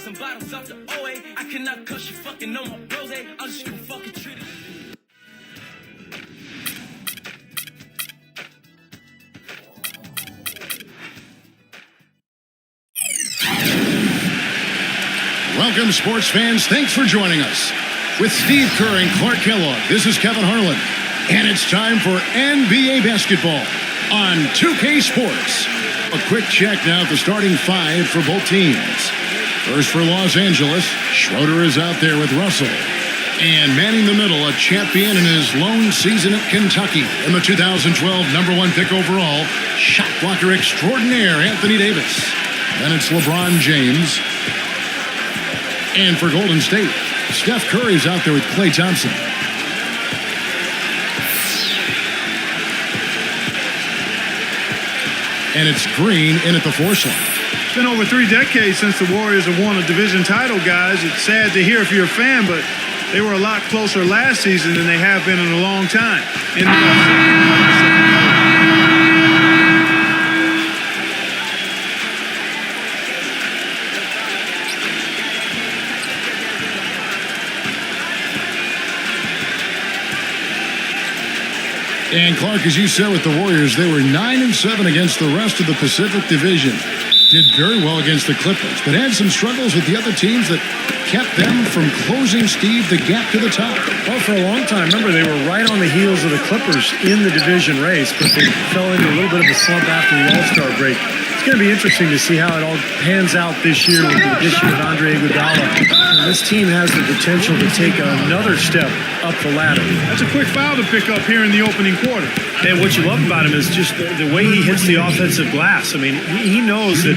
some bottles off the OA. I cannot cause she fucking know my rose. I'm just gonna fucking treat it. Welcome, sports fans. Thanks for joining us. With Steve Kerr and Clark Kellogg, this is Kevin Harlan. And it's time for NBA basketball on 2K Sports. A quick check now at the starting five for both teams. First for Los Angeles, Schroeder is out there with Russell. And manning the middle, a champion in his lone season at Kentucky. In the 2012 #1 pick overall, shot blocker extraordinaire Anthony Davis. Then it's LeBron James. And for Golden State, Steph Curry's out there with Klay Thompson. And it's Green in at the 4 slot. It's been over 3 decades since the Warriors have won a division title, guys. It's sad to hear if you're a fan, but they were a lot closer last season than they have been in a long time. And Clark, as you said with the Warriors, they were 9-7 against the rest of the Pacific Division. Did very well against the Clippers, but had some struggles with the other teams that kept them from closing, Steve, the gap to the top. Well, for a long time, remember, they were right on the heels of the Clippers in the division race, but they fell into a little bit of a slump after the All-Star break. It's going to be interesting to see how it all pans out this year with the addition of Andre Iguodala. This team has the potential to take another step up the ladder. That's a quick foul to pick up here in the opening quarter. And what you love about him is just the way he hits the offensive glass. I mean, he knows that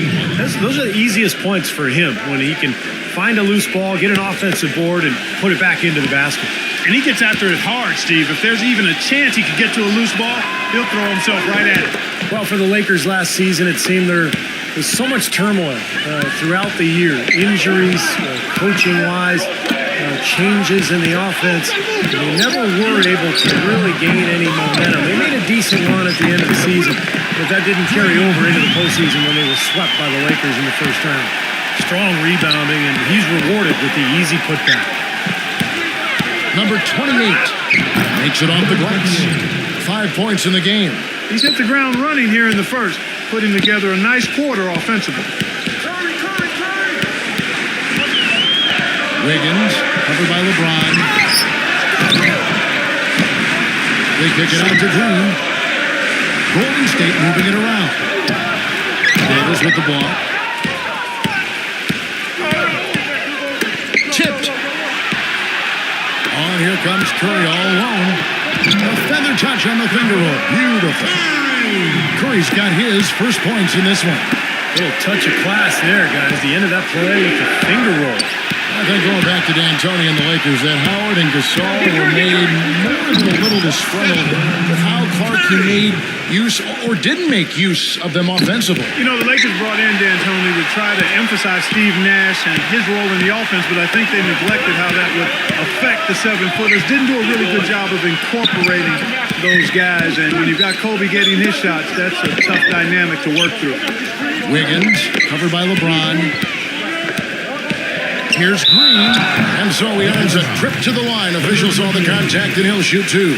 those are the easiest points for him, when he can find a loose ball, get an offensive board, and put it back into the basket. And he gets after it hard, Steve. If there's even a chance he could get to a loose ball, he'll throw himself right at it. Well, for the Lakers last season, it seemed there was so much turmoil throughout the year. Injuries, coaching-wise, changes in the offense. They never were able to really gain any momentum. They made a decent run at the end of the season, but that didn't carry over into the postseason when they were swept by the Lakers in the first round. Strong rebounding, and he's rewarded with the easy putback. Number 28 makes it off the glass. 5 points in the game. He's hit the ground running here in the first, putting together a nice quarter offensively. Wiggins, covered by LeBron. They kick it out to Green. Golden State moving it around. Davis with the ball. Tipped. On, here comes Curry all alone. A feather touch on the finger roll. Beautiful. Curry's got his first points in this one. Little touch of class there, guys. The end of that play with the finger roll. I think going back to D'Antoni and the Lakers, that Howard and Gasol were made more than a little disgruntled with how Clark made use or didn't make use of them offensively. You know, the Lakers brought in D'Antoni to try to emphasize Steve Nash and his role in the offense, but I think they neglected how that would affect the 7-footers. Didn't do a really good job of incorporating those guys, and when you've got Kobe getting his shots, that's a tough dynamic to work through. Wiggins, covered by LeBron. Here's Green, and so he earns a trip to the line. Officials saw the contact, and he'll shoot 2.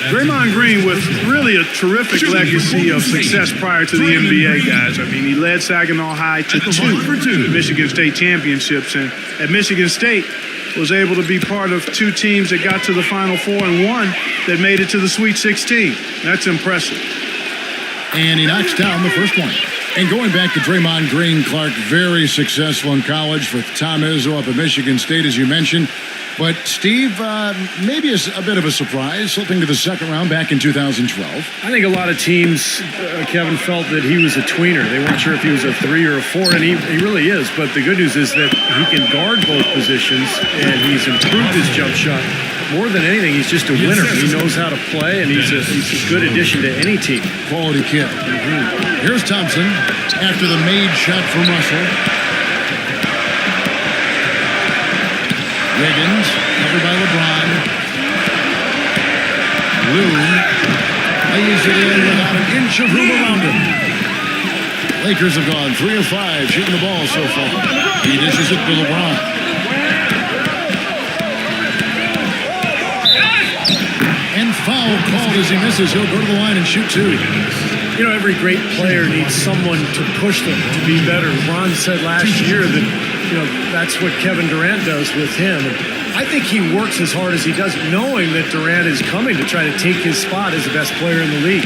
Draymond Green with really a terrific legacy of success prior to the NBA, guys. I mean, he led Saginaw High to 2 Michigan State championships, and at Michigan State was able to be part of 2 teams that got to the Final Four and 1 that made it to the Sweet 16. That's impressive. And he knocks down the first one. And going back to Draymond Green, Clark, very successful in college with Tom Izzo up at Michigan State, as you mentioned. But Steve, maybe a bit of a surprise, slipping to the second round back in 2012. I think a lot of teams, Kevin, felt that he was a tweener. They weren't sure if he was a 3 or a 4, and he really is. But the good news is that he can guard both positions, and he's improved his jump shot. More than anything, he's just a winner. He knows how to play, and he's a good addition to any team. Quality kid. Here's Thompson after the made shot from Russell. Wiggins, covered by LeBron. Lou lays it in without an inch of room around him. Lakers have gone 3 of 5 shooting the ball so far. He dishes it to LeBron. And foul called as he misses. He'll go to the line and shoot 2. You know, every great player needs someone to push them to be better. Ron said last year that, you know, that's what Kevin Durant does with him. And I think he works as hard as he does, knowing that Durant is coming to try to take his spot as the best player in the league.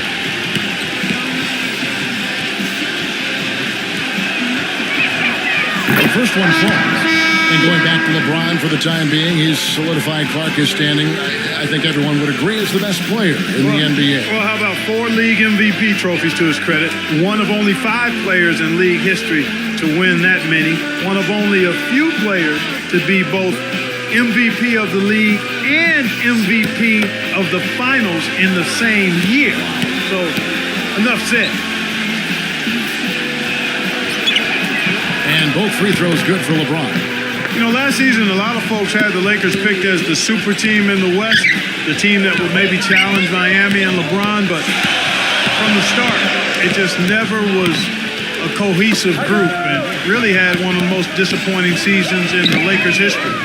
The first one falls. And going back to LeBron for the time being, he's solidified Clark is standing. I think everyone would agree is the best player in the NBA. Well, how about 4 league MVP trophies to his credit? One of only 5 players in league history to win that many. One of only a few players to be both MVP of the league and MVP of the finals in the same year. So, enough said. And both free throws good for LeBron. You know, last season, a lot of folks had the Lakers picked as the super team in the West, the team that would maybe challenge Miami and LeBron, but from the start, it just never was a cohesive group and really had one of the most disappointing seasons in the Lakers' history.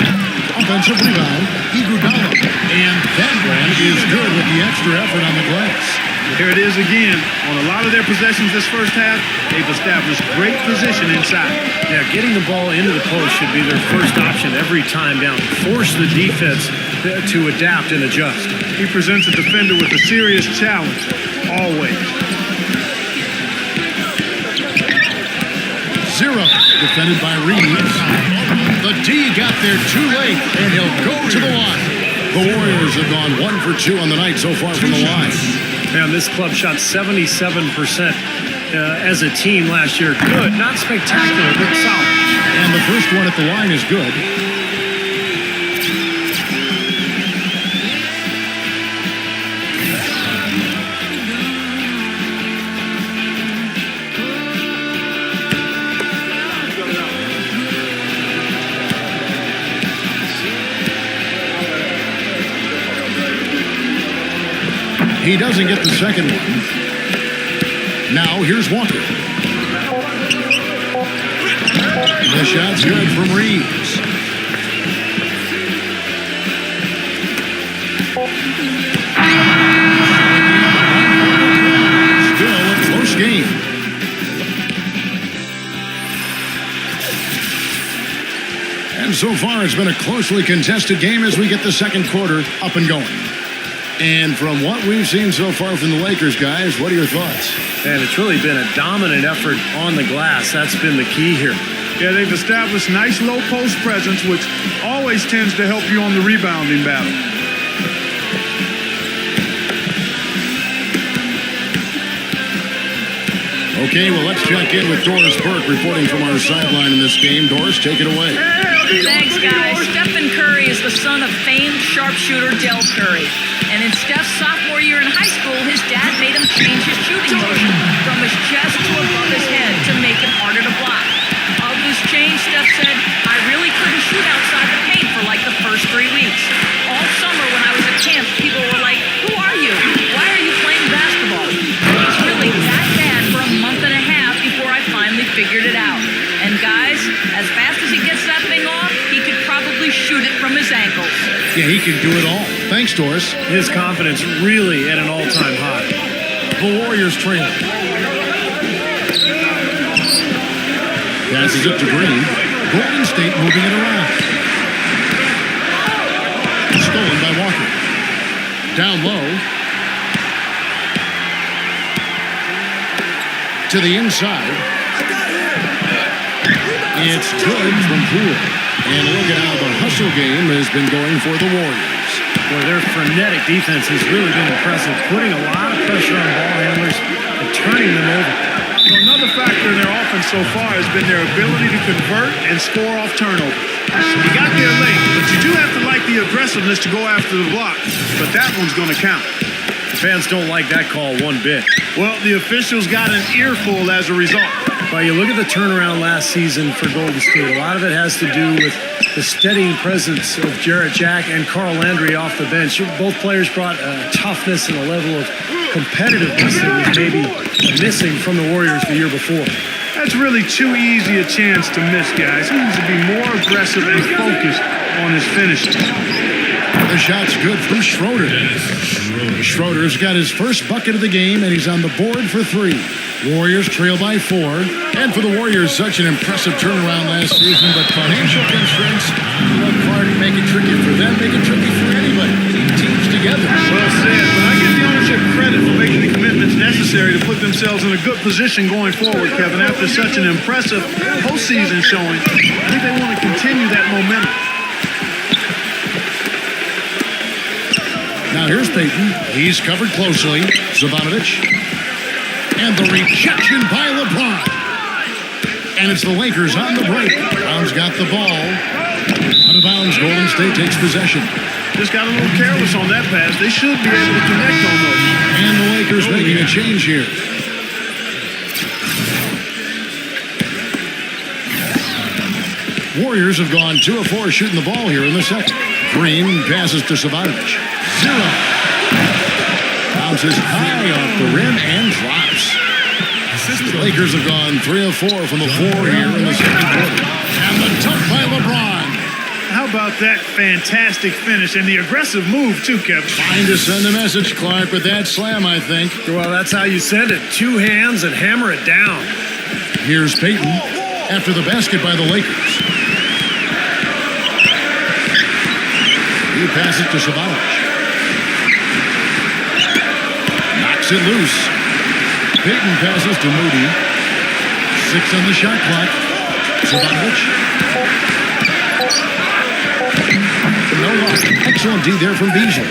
Offensive rebound, Iguodala. And that one is good with the extra effort on the glass. Here it is again. On a lot of their possessions this first half, they've established great position inside. Yeah, getting the ball into the post should be their first option every time down. Force the defense to adapt and adjust. He presents a defender with a serious challenge, always. 0, defended by Reeves. The D got there too late, and he'll go to the line. The Warriors have gone 1 for 2 on the night so far from the line. Man, this club shot 77% as a team last year. Good, not spectacular, but solid. And the first one at the line is good. He doesn't get the second one. Now here's Walker. The shot's good from Reeves. Still a close game. And so far it's been a closely contested game as we get the second quarter up and going. And from what we've seen so far from the Lakers, guys, what are your thoughts? And it's really been a dominant effort on the glass. That's been the key here. Yeah, they've established nice low post presence, which always tends to help you on the rebounding battle. Okay, well, let's check in with Doris Burke reporting from our sideline in this game. Doris, take it away. Thanks, guys. Stephen Curry is the son of famed sharpshooter Del Curry. And in Steph's sophomore year in high school, his dad made him change his shooting motion from his chest to above his head to make it harder to block. Of this change, Steph said, I really couldn't shoot outside the paint for like the first 3 weeks. All summer when I was at camp, people were like, who are you? Why are you playing basketball? It's really that bad for a month and a half before I finally figured it out. And guys, as fast as he gets that thing off, he could probably shoot it from his ankles. Yeah, he can do it all. Thanks, Doris. His confidence really at an all-time high. The Warriors trailing. Passes it to Green. Golden State moving it around. Stolen by Walker. Down low. To the inside. It's good from Poole. And look at how the hustle game has been going for the Warriors. Boy, their frenetic defense has really been impressive, putting a lot of pressure on ball handlers and turning them over. So another factor in their offense so far has been their ability to convert and score off turnover. You got there late, but you do have to like the aggressiveness to go after the block. But that one's going to count. The fans don't like that call one bit. Well, the officials got an earful as a result. Well, you look at the turnaround last season for Golden State. A lot of it has to do with the steadying presence of Jarrett Jack and Carl Landry off the bench. Both players brought toughness and a level of competitiveness that was maybe missing from the Warriors the year before. That's really too easy a chance to miss, guys. He needs to be more aggressive and focused on his finishing. The shot's good from Schroeder. Schroeder's got his first bucket of the game, and he's on the board for 3. Warriors trail by 4. And for the Warriors, such an impressive turnaround last season, but financial constraints, Clark, make it tricky for them, make it tricky for anybody. Teams together. Well said. But I give the ownership credit for making the commitments necessary to put themselves in a good position going forward, Kevin. After such an impressive postseason showing, I think they want to continue that momentum. Now here's Payton. He's covered closely. Zivanovic. And the rejection by LeBron. And it's the Lakers on the break. Brown's got the ball. Out of bounds, Golden State takes possession. Just got a little careless on that pass. They should be able to connect on those. And the Lakers making a change here. Warriors have gone 2 of 4 shooting the ball here in the second. Green passes to Zivanovic. 0. Bounces high off the rim and drops. The Lakers have gone 3 of 4 from the floor here in the second quarter. And the dunk by LeBron. How about that fantastic finish and the aggressive move too, Kevin? Trying to send a message, Clark, with that slam, I think. Well, that's how you send it. 2 hands and hammer it down. Here's Payton after the basket by the Lakers. He passes to Zivanovic. Knocks it loose. Payton passes to Moody. 6 on the shot clock. Zivanovic. No luck. Excellent D there from Beasley.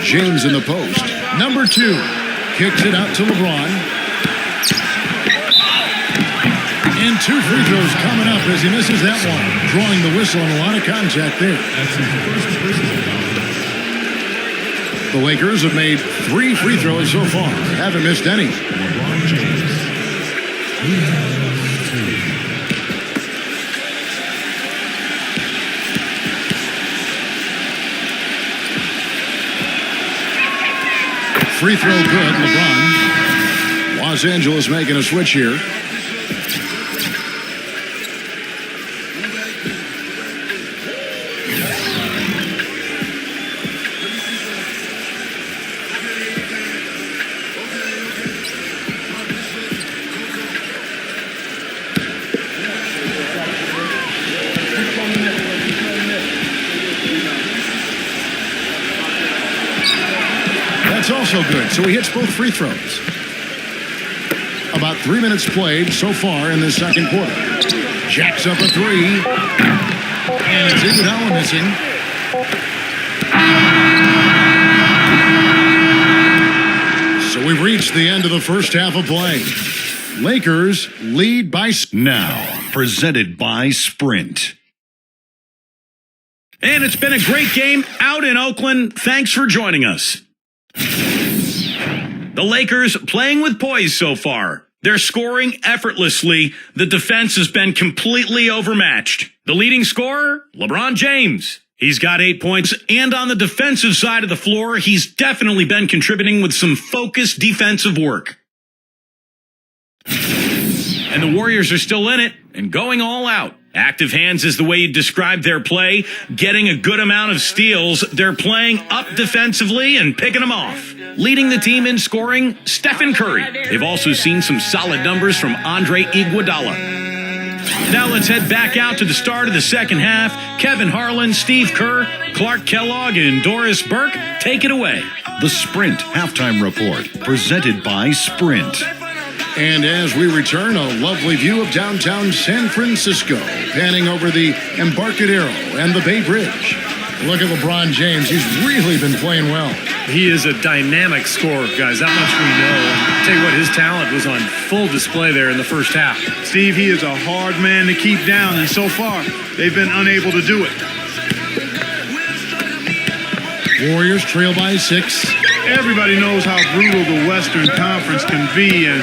James in the post. Number 2. Kicks it out to LeBron. And 2 free throws coming up as he misses that one. Drawing the whistle and a lot of contact there. The Lakers have made 3 free throws so far. Haven't missed any. Free throw good, LeBron. Los Angeles making a switch here. That's also good. So he hits both free throws. About 3 minutes played so far in this second quarter. Jacks up a 3. And it's Iguodala missing. So we've reached the end of the first half of play. Lakers lead by... Now, presented by Sprint. And it's been a great game out in Oakland. Thanks for joining us. The Lakers playing with poise so far. They're scoring effortlessly. The defense has been completely overmatched. The leading scorer, LeBron James. He's got 8 points, and on the defensive side of the floor, he's definitely been contributing with some focused defensive work. And the Warriors are still in it and going all out. Active hands is the way you describe their play, getting a good amount of steals. They're playing up defensively and picking them off. Leading the team in scoring, Stephen Curry. They've also seen some solid numbers from Andre Iguodala. Now let's head back out to the start of the second half. Kevin Harlan, Steve Kerr, Clark Kellogg, and Doris Burke take it away. The Sprint Halftime Report, presented by Sprint. And as we return, a lovely view of downtown San Francisco, panning over the Embarcadero and the Bay Bridge. Look at LeBron James. He's really been playing well. He is a dynamic scorer, guys. That much we know. I'll tell you what, his talent was on full display there in the first half. Steve, he is a hard man to keep down, and so far, they've been unable to do it. Warriors trail by 6. Everybody knows how brutal the Western Conference can be, and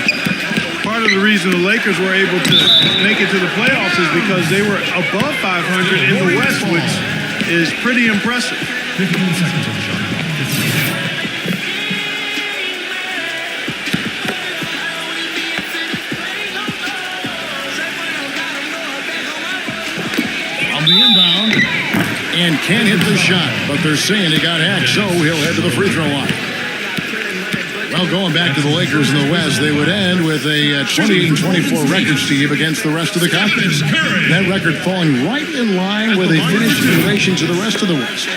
part of the reason the Lakers were able to make it to the playoffs is because they were above 500 in the West, which is pretty impressive. 15 seconds on the shot. rebound and can't hit the shot. But they're saying he got hacked, so he'll head to the free throw line. Well, going back to the Lakers in the West, they would end with a 28-24 record, Steve, against the rest of the conference. That record falling right in line where they finished in relation to the rest of the West.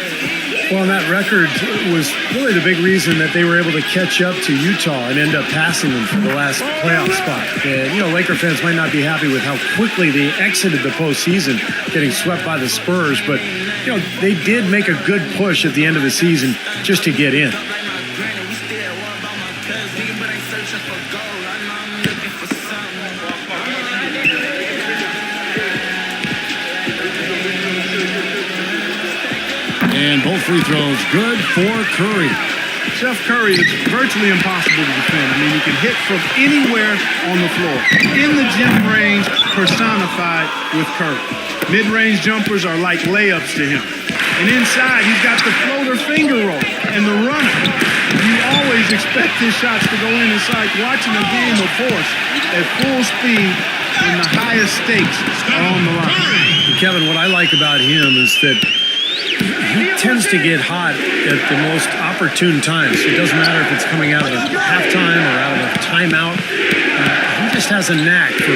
Well, and that record was really the big reason that they were able to catch up to Utah and end up passing them for the last playoff spot. And, Laker fans might not be happy with how quickly they exited the postseason, getting swept by the Spurs, but, they did make a good push at the end of the season just to get in. And both free throws good for Curry. Steph Curry is virtually impossible to defend. I mean, he can hit from anywhere on the floor. In the gym range, personified with Curry. Mid-range jumpers are like layups to him. And inside, he's got the floater finger roll and the runner. You always expect his shots to go in. It's like watching a game of force at full speed when the highest stakes are on the line. Kevin, what I like about him is that he tends to get hot at the most opportune times. It doesn't matter if it's coming out of a halftime or out of a timeout. He just has a knack for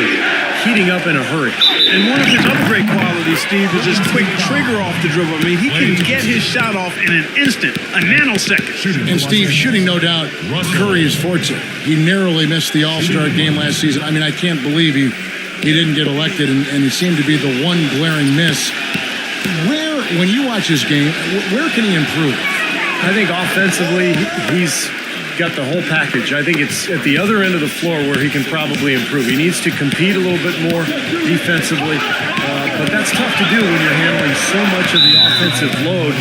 heating up in a hurry. And one of his other great qualities, Steve, is his quick trigger off the dribble. I mean, he can get his shot off in an instant, a nanosecond. And Steve, shooting, no doubt, Curry is fortunate. He narrowly missed the All-Star game last season. I mean, I can't believe he didn't get elected, and he seemed to be the one glaring miss. When you watch his game, where can he improve? I think offensively, he's got the whole package. I think it's at the other end of the floor where he can probably improve. He needs to compete a little bit more defensively, but that's tough to do when you're handling so much of the offensive load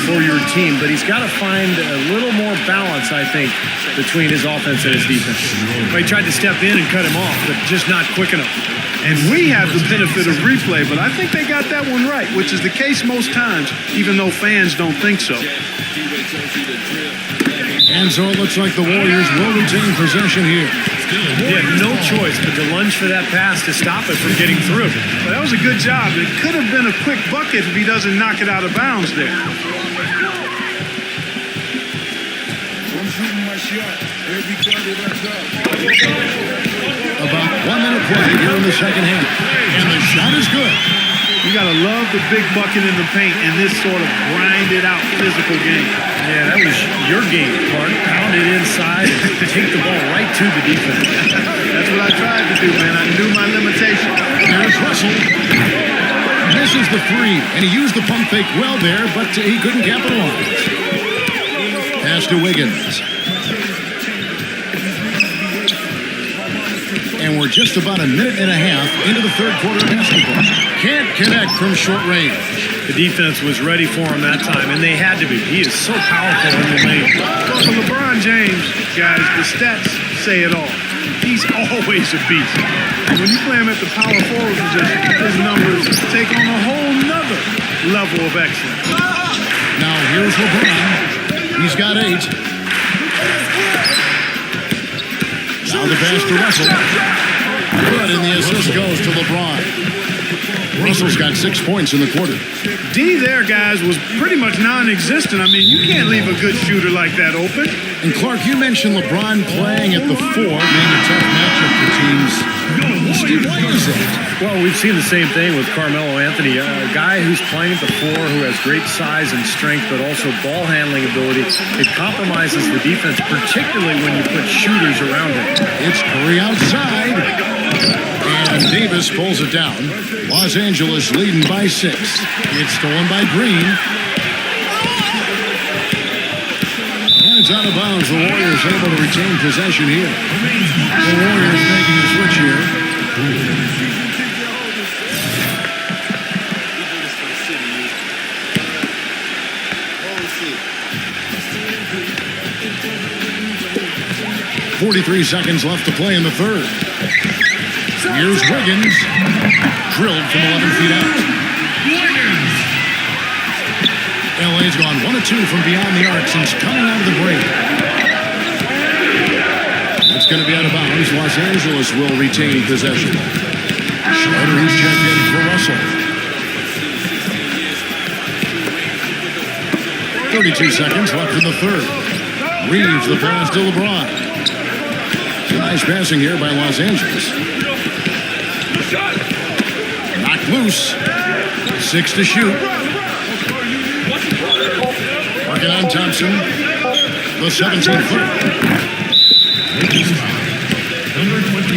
for your team. But he's got to find a little more balance, I think, between his offense and his defense. Well, he tried to step in and cut him off, but just not quick enough. And we have the benefit of replay, but I think they got that one right, which is the case most times, even though fans don't think so. And so it looks like the Warriors will retain possession here. He had no choice but to lunge for that pass to stop it from getting through. But that was a good job. It could have been a quick bucket if he doesn't knock it out of bounds there. About 1 minute play here in the second half. And the shot is good. You got to love the big bucket in the paint in this sort of grinded-out physical game. Yeah, that was your game, Clark. Pound it inside and take the ball right to the defense. That's what I tried to do, man. I knew my limitation. Here's Russell. Misses the three, and he used the pump fake well there, but he couldn't capitalize. Pass to Wiggins. And we're just about a minute and a half into the third quarter of basketball. Can't connect from short range. The defense was ready for him that time, and they had to be. He is so powerful in the lane. Well, for LeBron James, guys, the stats say it all. He's always a beast. And when you play him at the power forward position, his numbers take on a whole nother level of excellence. Now here's LeBron. He's got 8. Now the pass to Russell. Good, and the assist goes to LeBron. Russell's got 6 points in the quarter. D there, guys, was pretty much non-existent. I mean, you can't leave a good shooter like that open. And Clark, you mentioned LeBron playing at the 4, being a tough matchup for teams. Steve, why is that? Well, we've seen the same thing with Carmelo Anthony, a guy who's playing at the 4, who has great size and strength, but also ball handling ability. It compromises the defense, particularly when you put shooters around him. It's Curry outside. And Davis pulls it down. Los Angeles leading by 6. It's stolen by Green. And it's out of bounds. The Warriors able to retain possession here. The Warriors making a switch here. .43 seconds left to play in the third. Here's Wiggins. Drilled from 11 feet out. LA's gone 1 of 2 from beyond the arc since coming out of the break. It's going to be out of bounds. Los Angeles will retain possession. Schroeder's checked in for Russell. 32 seconds left in the third. Reeves the pass to LeBron. Nice passing here by Los Angeles. Knocked loose. 6 to shoot. Working on Thompson. The 17-footer. Number 28.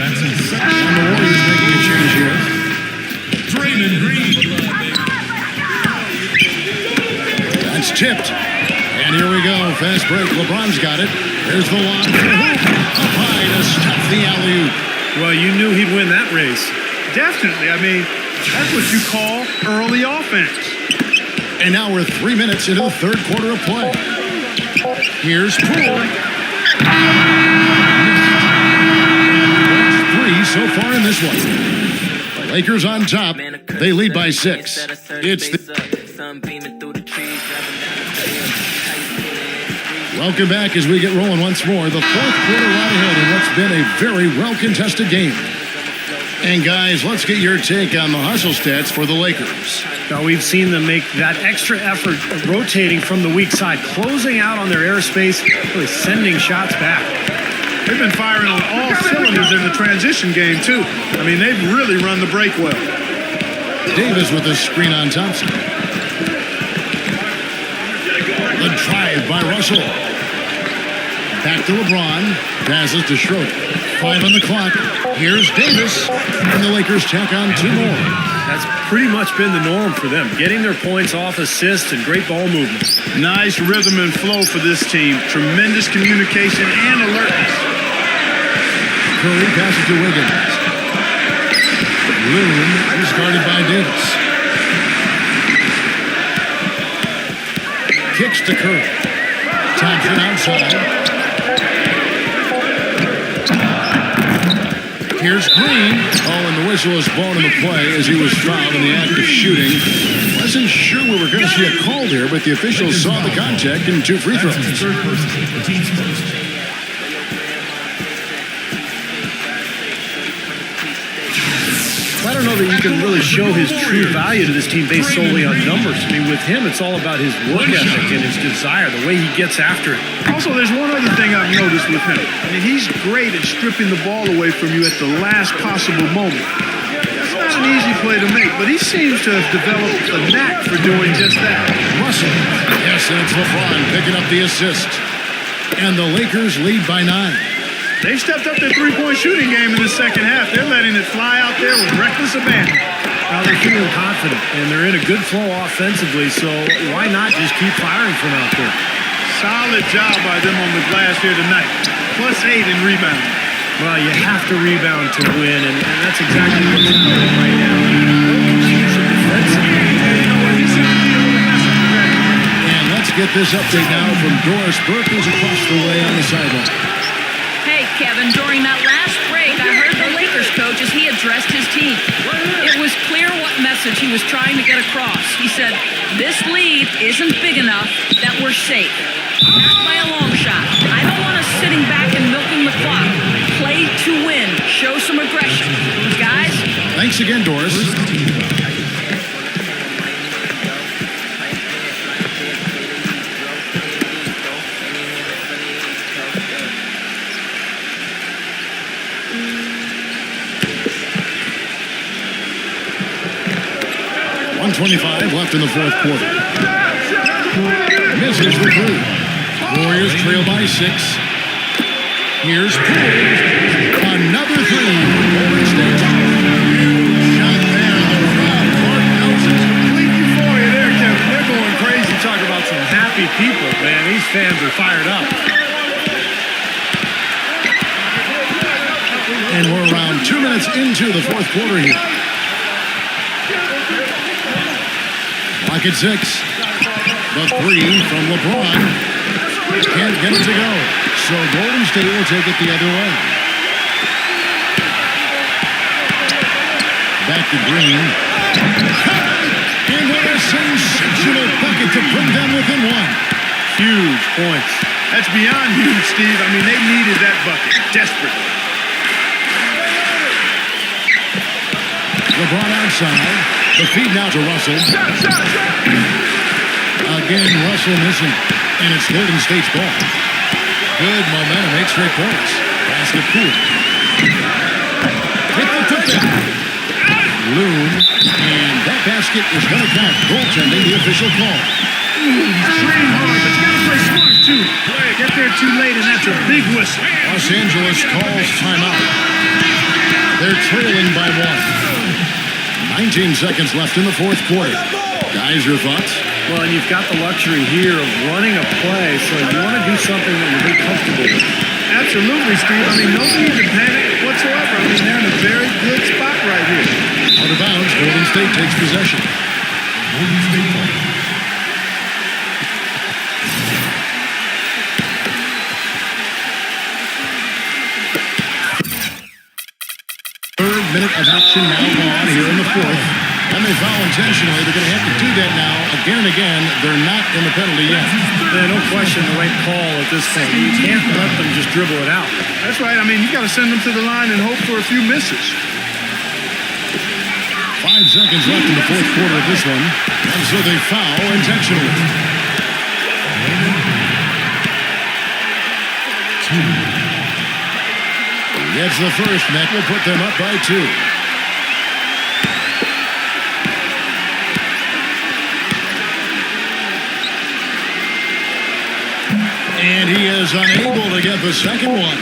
And the Warriors making a change here. Draymond Green. That's tipped. And here we go. Fast break. LeBron's got it. There's the lob. Up high to stuff the alley-oop. Well, you knew he'd win that race. Definitely. I mean, that's what you call early offense. And now we're 3 minutes into the third quarter of play. Here's Poole. 3 so far in this one. The Lakers on top. They lead by 6. It's the... Welcome back as we get rolling once more. The fourth quarter right ahead in what's been a very well-contested game. And guys, let's get your take on the hustle stats for the Lakers. Now, we've seen them make that extra effort rotating from the weak side, closing out on their airspace, really sending shots back. They've been firing on all cylinders in the transition game, too. I mean, they've really run the break well. Davis with a screen on Thompson. The drive by Russell. Back to LeBron. Passes to Schroeder. 5 on the clock. Here's Davis. And the Lakers tack on 2 more. That's pretty much been the norm for them, getting their points off assists and great ball movement. Nice rhythm and flow for this team. Tremendous communication and alertness. Curry passes to Wiggins. Loon is guarded by Davis. Kicks to Curry. Thompson outside. Here's Green. Oh, and the whistle is blown in the play as he was fouled in the act of shooting. Wasn't sure we were going to see a call there, but the officials saw the contact and 2 free throws. Third person. The team's first. I don't know that you can really show his true value to this team based solely on numbers. I mean, with him, it's all about his work ethic and his desire, the way he gets after it. Also, there's one other thing I've noticed with him. I mean, he's great at stripping the ball away from you at the last possible moment. That's not an easy play to make, but he seems to have developed a knack for doing just that. Russell. Yes, and it's LeBron picking up the assist. And the Lakers lead by 9. They've stepped up their three-point shooting game in the second half. They're letting it fly out there with reckless abandon. Now they're feeling confident, and they're in a good flow offensively, so why not just keep firing from out there? Solid job by them on the glass here tonight. +8 in rebounding. Well, you have to rebound to win, and that's exactly what's happening right now. And let's get this update now from Doris Burke, who's across the way on the sideline. Hey, Kevin, during that last break, I heard the Lakers coach as he addressed his team. It was clear what message he was trying to get across. He said, this lead isn't big enough that we're safe. Not by a long shot. I don't want us sitting back and milking the clock. Play to win. Show some aggression. Guys? Thanks again, Doris. 1:25 left in the fourth quarter. Misses the 3. Warriors trail by 6. Here's Poole. Another 3. Golden State. Shot there. The crowd. Clark knows it. Complete euphoria there, Kevin. They're going crazy. Talk about some happy people, man. These fans are fired up. And we're around 2 minutes into the fourth quarter here. Clock at 6. The 3 from LeBron. Can't get it to go. So Golden State will take it the other way. Back to Green. And what a sensational bucket to bring them within 1. Huge points. That's beyond huge, Steve. I mean, they needed that bucket desperately. LeBron outside. The feed now to Russell. Again, Russell missing. And it's Golden State's ball. Good momentum, 8 straight points. Basket Poole. Hit the putback. Loon. And that basket is going to count. Goaltending, the official call. Train hard, but you got to play smart, too. Get there too late, and that's a big whistle. Los Angeles calls timeout. They're trailing by 1. 19 seconds left in the fourth quarter. Guys, your thoughts? Well, and you've got the luxury here of running a play, so you want to do something that you're very comfortable with. Absolutely, Steve. I mean, no need to panic whatsoever. I mean, they're in a very good spot right here. Out of bounds, Golden State takes possession. Golden State ball. Third minute of action now gone here in the fourth. And they foul intentionally. They're going to have to do that now again and again. They're not in the penalty yet. Yeah, no question the right call at this point. You can't let them just dribble it out. That's right. I mean, you got to send them to the line and hope for a few misses. 5 seconds left in the fourth quarter of this one. And so they foul intentionally. Gets the first. That will put them up by 2. And he is unable to get the second one.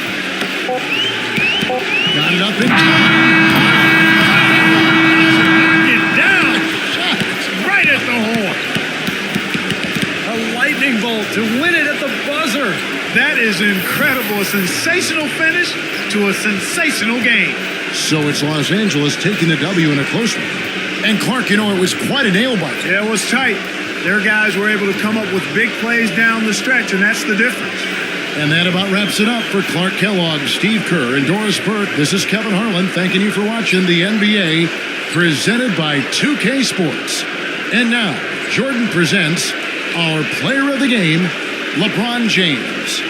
Got it up in time. Get down. Right at the horn. A lightning bolt to win it at the buzzer. That is incredible. A sensational finish to a sensational game. So it's Los Angeles taking the W in a close one. And Clark, you know, it was quite a nail-biter. Yeah, it was tight. Their guys were able to come up with big plays down the stretch, and that's the difference. And that about wraps it up for Clark Kellogg, Steve Kerr, and Doris Burke. This is Kevin Harlan thanking you for watching the NBA presented by 2K Sports. And now, Jordan presents our player of the game, LeBron James.